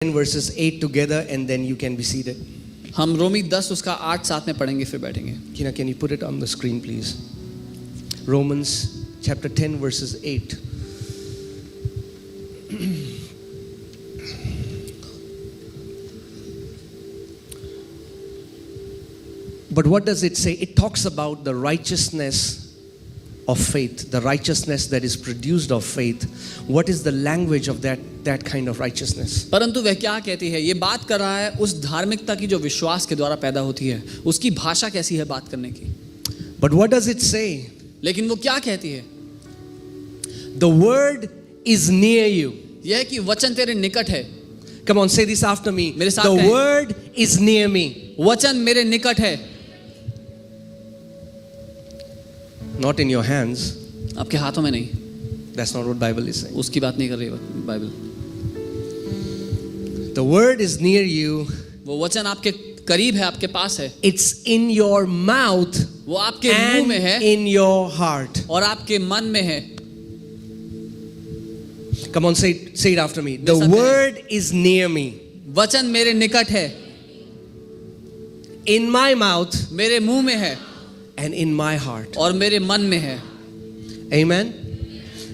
10 verses 8 together and then you can be seated. हम रोमी 10 उसका 8 साथ में पढ़ेंगे फिर बैठेंगे. Kina, can you put it on the screen please? Romans chapter 10 verses 8. But what does it say? It talks about the righteousness of faith, the righteousness that is produced of faith. What is the language of that kind of righteousness? परंतु वह क्या कहती है? ये बात कर रहा है उस धार्मिकता की जो विश्वास के द्वारा पैदा होती है. उसकी भाषा कैसी है बात करने की? But what does it say? लेकिन वो क्या कहती है? The word is near you. यह है कि वचन तेरे निकट है. Come on, say this after me. मेरे साथ The कहें. word is near me. वचन मेरे निकट है. Not in your hands. आपके हाथों में नहीं. That's not what Bible is saying. उसकी बात नहीं कर रही है Bible. The word is near you. वो वचन आपके करीब है, आपके पास है. It's in your mouth वो आपके मुंह में and है in your heart. और आपके मन में है. Come on, say it after me. The मेरे साथ word is near me. वचन मेरे निकट है. In my mouth मेरे मुंह में है and in my heart. और मेरे मन में है. Amen.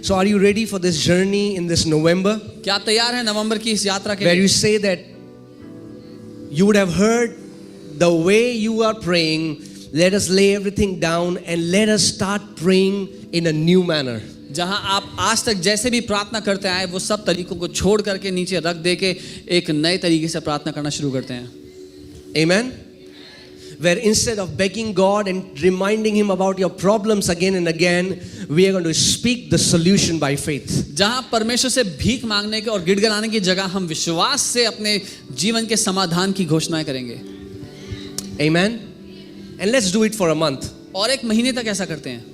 So are you ready for this journey in this November? क्या आप तैयार हैं नवंबर की इस यात्रा के Where लिए? you say that you would have heard the way you are praying. Let us lay everything down and let us start praying in a new manner. जहां आप आज तक जैसे भी प्रार्थना करते आए वो सब तरीकों को छोड़ करके नीचे रख दे के एक नए तरीके से प्रार्थना करना शुरू करते हैं. Amen. Where instead of begging God and reminding Him about your problems again and again, we are going to speak the solution by faith. जहां परमेश्वर से भीख मांगने के और गिड़गिड़ाने की जगह हम विश्वास से अपने जीवन के समाधान की घोषणाएं करेंगे. Amen. And let's do it for a month. और एक महीने तक ऐसा करते हैं.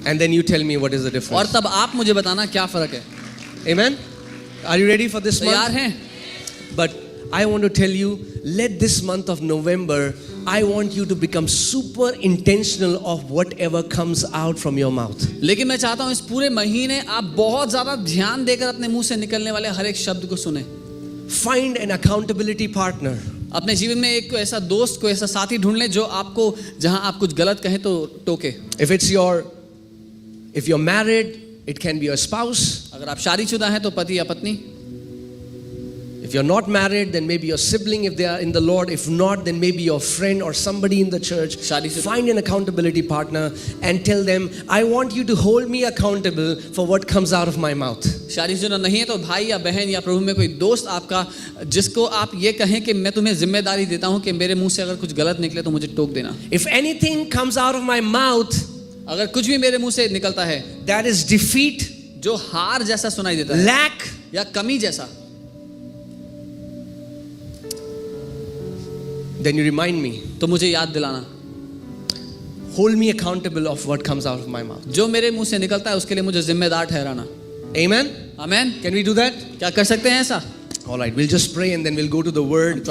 And then you tell me what is the और difference. तब आप मुझे बताना क्या फर्क है. Amen. Are you ready for this तैयार month? हैं? But I want to tell you, let this month of November, I want you to become super intentional of whatever comes out from your mouth. लेकिन मैं चाहता हूं इस पूरे महीने आप बहुत ज्यादा ध्यान देकर अपने मुंह से निकलने वाले हर एक शब्द को सुने. Find an accountability partner. अपने जीवन में एक ऐसा दोस्त को ऐसा साथी ढूंढ लें जो आपको जहां आप कुछ गलत कहें तो टोके. If you're married, it can be your spouse. अगर आप शादीशुदा हैं तो पति या पत्नी. If you're not married, then maybe your sibling if they are in the Lord. If not, then maybe your friend or somebody in the church. Find an accountability partner and tell them, I want you to hold me accountable for what comes out of my mouth. शादीशुदा नहीं है तो भाई या बहन या प्रभु में कोई दोस्त आपका जिसको आप ये कहें कि मैं तुम्हें जिम्मेदारी देता हूं कि मेरे मुंह से अगर कुछ गलत निकले तो मुझे टोक देना. If anything comes out of my mouth, अगर कुछ भी मेरे मुंह से निकलता है that is defeat, जो हार जैसा सुनाई देता है lack, या कमी जैसा, then you remind me. तो मुझे याद दिलाना. Hold me accountable of what comes out of my mouth. जो मेरे मुंह से निकलता है उसके लिए मुझे जिम्मेदार ठहराना. Amen. Amen. Can we do that? क्या कर सकते हैं ऐसा? All right, we'll just pray and then we'll go to the word.